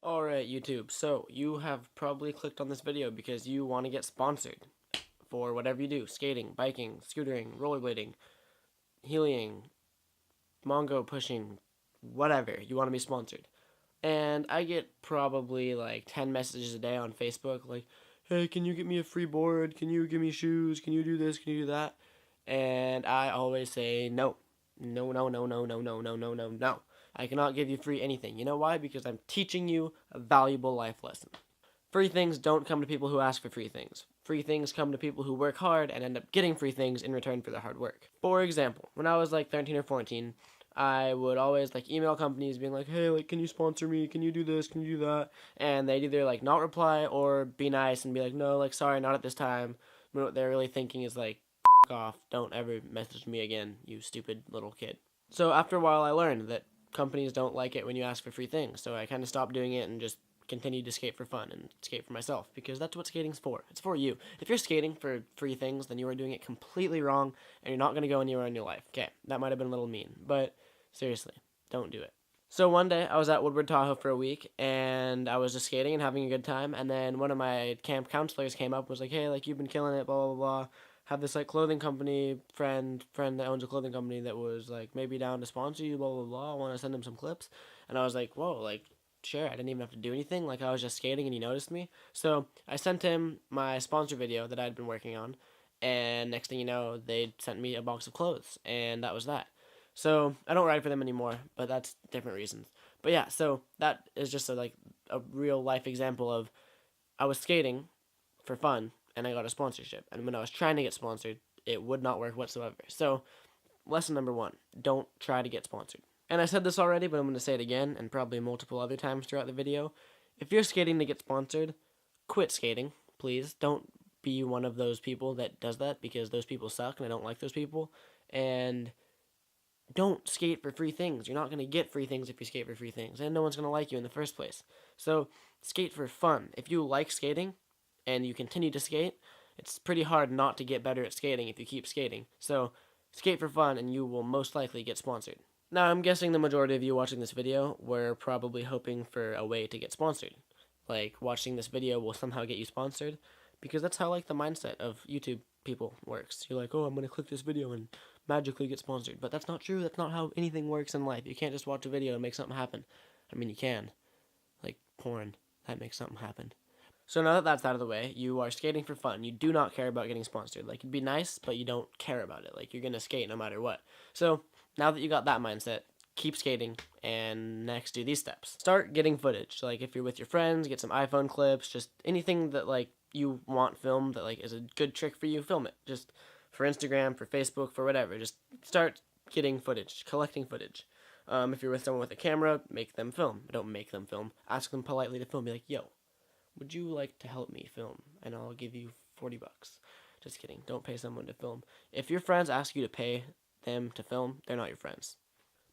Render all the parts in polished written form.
Alright, YouTube, so you have probably clicked on this video because you want to get sponsored for whatever you do: skating, biking, scootering, rollerblading, heliing, Mongo pushing, whatever. You want to be sponsored. And I get probably like 10 messages a day on Facebook like, hey, can you get me a free board? Can you give me shoes? Can you do this? Can you do that? And I always say no. No, no, no, no, no, no, no, no, no, no. I cannot give you free anything. You know why? Because I'm teaching you a valuable life lesson. Free things don't come to people who ask for free things. Free things come to people who work hard and end up getting free things in return for their hard work. For example, when I was like 13 or 14, I would always like email companies being like, hey, like, can you sponsor me? Can you do this? Can you do that? And they'd either like not reply or be nice and be like, no, like, sorry, not at this time. But what they're really thinking is like, off, don't ever message me again, you stupid little kid. So after a while I learned that companies don't like it when you ask for free things, so I kind of stopped doing it and just continued to skate for fun and skate for myself, because that's what skating's for. It's for you. If you're skating for free things, then you are doing it completely wrong and you're not going to go anywhere in your life. Okay, that might have been a little mean, but seriously, don't do it. So one day I was at Woodward Tahoe for a week and I was just skating and having a good time, and then one of my camp counselors came up and was like, hey, like, you've been killing it, blah blah blah. Have this like clothing company friend that owns a clothing company that was like maybe down to sponsor you, blah blah blah. I want to send him some clips. And I was like, whoa, like, sure. I didn't even have to do anything. Like, I was just skating and he noticed me. So I sent him my sponsor video that I'd been working on, and next thing you know, they sent me a box of clothes, and that was that. So I don't ride for them anymore, but that's different reasons. But yeah, so that is just a real life example of, I was skating for fun and I got a sponsorship. And when I was trying to get sponsored, it would not work whatsoever. So, lesson number one: don't try to get sponsored. And I said this already, but I'm going to say it again and probably multiple other times throughout the video. If you're skating to get sponsored, quit skating, please. Don't be one of those people that does that, because those people suck and I don't like those people. And don't skate for free things. You're not going to get free things if you skate for free things, and no one's going to like you in the first place. So skate for fun. If you like skating and you continue to skate, it's pretty hard not to get better at skating if you keep skating. So skate for fun and you will most likely get sponsored. Now, I'm guessing the majority of you watching this video were probably hoping for a way to get sponsored. Like, watching this video will somehow get you sponsored, because that's how, like, the mindset of YouTube people works. You're like, oh, I'm going to click this video and magically get sponsored. But that's not true. That's not how anything works in life. You can't just watch a video and make something happen. I mean, you can. Like porn. That makes something happen. So now that that's out of the way, you are skating for fun. You do not care about getting sponsored. Like, it'd be nice, but you don't care about it. Like, you're going to skate no matter what. So now that you got that mindset, keep skating, and next do these steps. Start getting footage. Like, if you're with your friends, get some iPhone clips, just anything that, like, you want filmed that, like, is a good trick for you, film it. Just for Instagram, for Facebook, for whatever. Just start getting footage, collecting footage. If you're with someone with a camera, make them film. Don't make them film. Ask them politely to film. Be like, yo, would you like to help me film? And I'll give you 40 bucks. Just kidding. Don't pay someone to film. If your friends ask you to pay them to film, they're not your friends.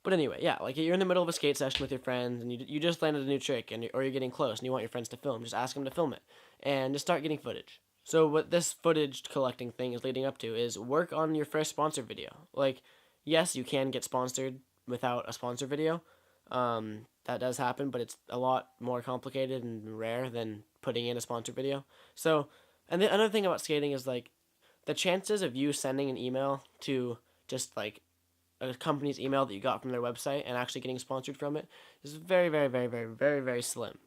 But anyway, yeah, like, you're in the middle of a skate session with your friends, and you just landed a new trick, or you're getting close, and you want your friends to film. Just ask them to film it, and just start getting footage. So what this footage collecting thing is leading up to is work on your first sponsor video. Like, yes, you can get sponsored without a sponsor video. That does happen, but it's a lot more complicated and rare than putting in a sponsor video. So, and the another thing about skating is, like, the chances of you sending an email to just, like, a company's email that you got from their website and actually getting sponsored from it is very, very, very, very, very, very slim.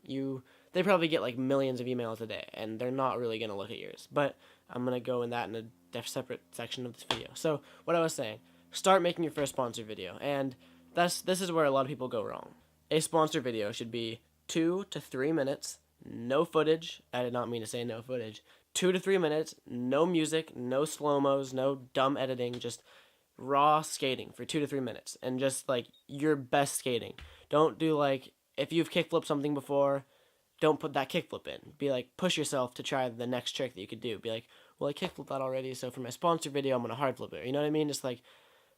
They probably get like millions of emails a day, and they're not really going to look at yours. But I'm going to go in that in a separate section of this video. So what I was saying, start making your first sponsor video, and this is where a lot of people go wrong. A sponsor video should be 2 to 3 minutes, no footage. I did not mean to say no footage. 2 to 3 minutes, no music, no slow-mos, no dumb editing, just raw skating for 2 to 3 minutes, and just like your best skating. Don't do, like, if you've kickflipped something before, don't put that kickflip in. Be like, push yourself to try the next trick that you could do. Be like, well, I kickflipped that already, so for my sponsor video, I'm gonna hard flip it. You know what I mean? Just like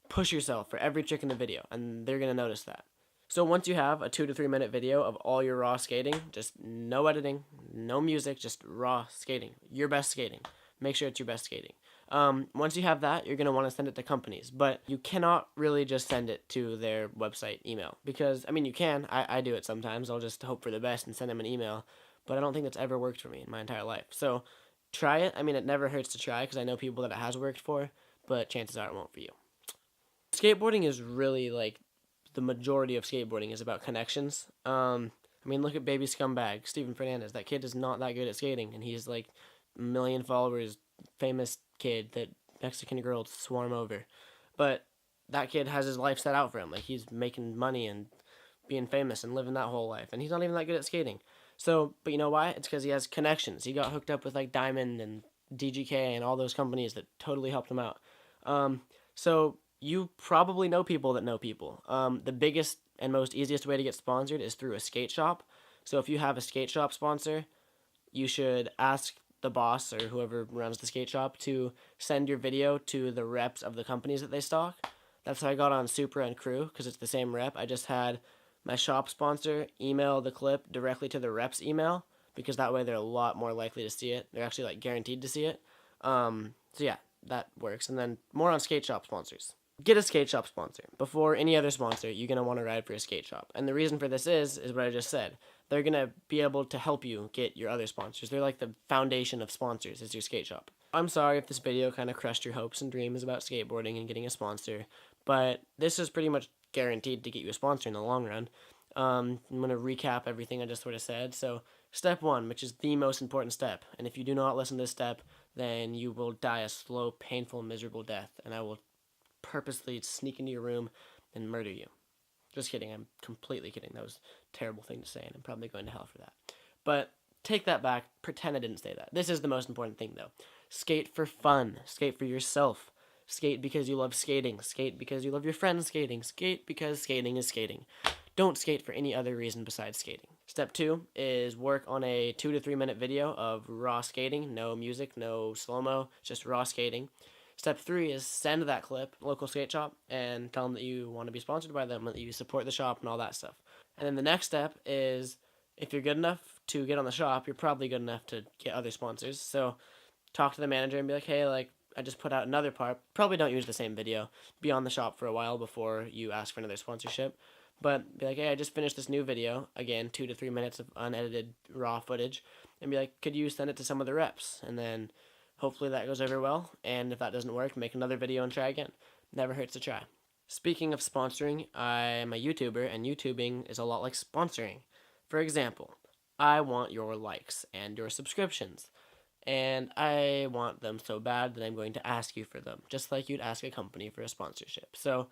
push yourself for every trick in the video, and they're gonna notice that. So once you have a 2 to 3 minute video of all your raw skating, just no editing, no music, just raw skating, your best skating. Make sure it's your best skating. Once you have that, you're going to want to send it to companies, but you cannot really just send it to their website email because, I mean, you can. I do it sometimes. I'll just hope for the best and send them an email, but I don't think that's ever worked for me in my entire life. So try it. I mean, it never hurts to try because I know people that it has worked for, but chances are it won't for you. Skateboarding is really like the majority of skateboarding is about connections. I mean, look at Baby Scumbag, Steven Fernandez. That kid is not that good at skating, and he's like a million followers, famous kid that Mexican girls swarm over. But that kid has his life set out for him. Like, he's making money and being famous and living that whole life, and he's not even that good at skating. So, but you know why? It's because he has connections. He got hooked up with like Diamond and DGK and all those companies that totally helped him out. So you probably know people that know people. The biggest and most easiest way to get sponsored is through a skate shop. So if you have a skate shop sponsor, you should ask the boss or whoever runs the skate shop to send your video to the reps of the companies that they stock. That's how I got on Supra and Crew because it's the same rep. I just had my shop sponsor email the clip directly to the rep's email because that way they're a lot more likely to see it. They're actually like guaranteed to see it. So yeah, that works. And then more on skate shop sponsors. Get a skate shop sponsor. Before any other sponsor, you're going to want to ride for a skate shop. And the reason for this is what I just said. They're going to be able to help you get your other sponsors. They're like the foundation of sponsors is your skate shop. I'm sorry if this video kind of crushed your hopes and dreams about skateboarding and getting a sponsor, but this is pretty much guaranteed to get you a sponsor in the long run. I'm going to recap everything I just sort of said. So step 1, which is the most important step. And if you do not listen to this step, then you will die a slow, painful, miserable death. And I will purposely sneak into your room and murder you. Just kidding. I'm completely kidding. That was a terrible thing to say, and I'm probably going to hell for that. But take that back. Pretend I didn't say that. This is the most important thing, though. Skate for fun. Skate for yourself. Skate because you love skating. Skate because you love your friends skating. Skate because skating is skating. Don't skate for any other reason besides skating. Step 2 is work on a 2 to 3 minute video of raw skating. No music, no slow-mo, just raw skating. Step 3 is send that clip, local skate shop, and tell them that you want to be sponsored by them, that you support the shop and all that stuff. And then the next step is, if you're good enough to get on the shop, you're probably good enough to get other sponsors. So talk to the manager and be like, hey, like, I just put out another part. Probably don't use the same video. Be on the shop for a while before you ask for another sponsorship. But be like, hey, I just finished this new video. Again, 2 to 3 minutes of unedited raw footage. And be like, could you send it to some of the reps? And then hopefully that goes over well, and if that doesn't work, make another video and try again. Never hurts to try. Speaking of sponsoring, I'm a YouTuber, and YouTubing is a lot like sponsoring. For example, I want your likes and your subscriptions, and I want them so bad that I'm going to ask you for them, just like you'd ask a company for a sponsorship. So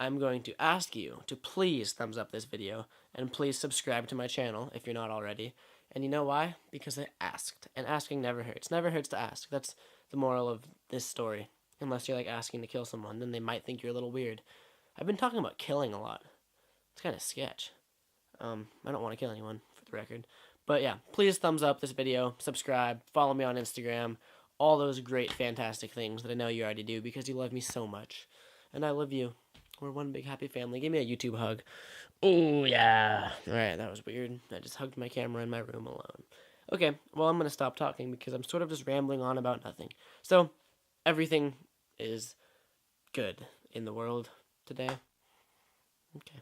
I'm going to ask you to please thumbs up this video, and please subscribe to my channel if you're not already. And you know why? Because I asked. And asking never hurts. Never hurts to ask. That's the moral of this story. Unless you're like asking to kill someone, then they might think you're a little weird. I've been talking about killing a lot. It's kind of sketch. I don't want to kill anyone, for the record. But yeah, please thumbs up this video, subscribe, follow me on Instagram, all those great, fantastic things that I know you already do because you love me so much. And I love you. We're one big happy family. Give me a YouTube hug. Oh, yeah. Alright, that was weird. I just hugged my camera in my room alone. Okay, well, I'm going to stop talking because I'm sort of just rambling on about nothing. So, everything is good in the world today. Okay.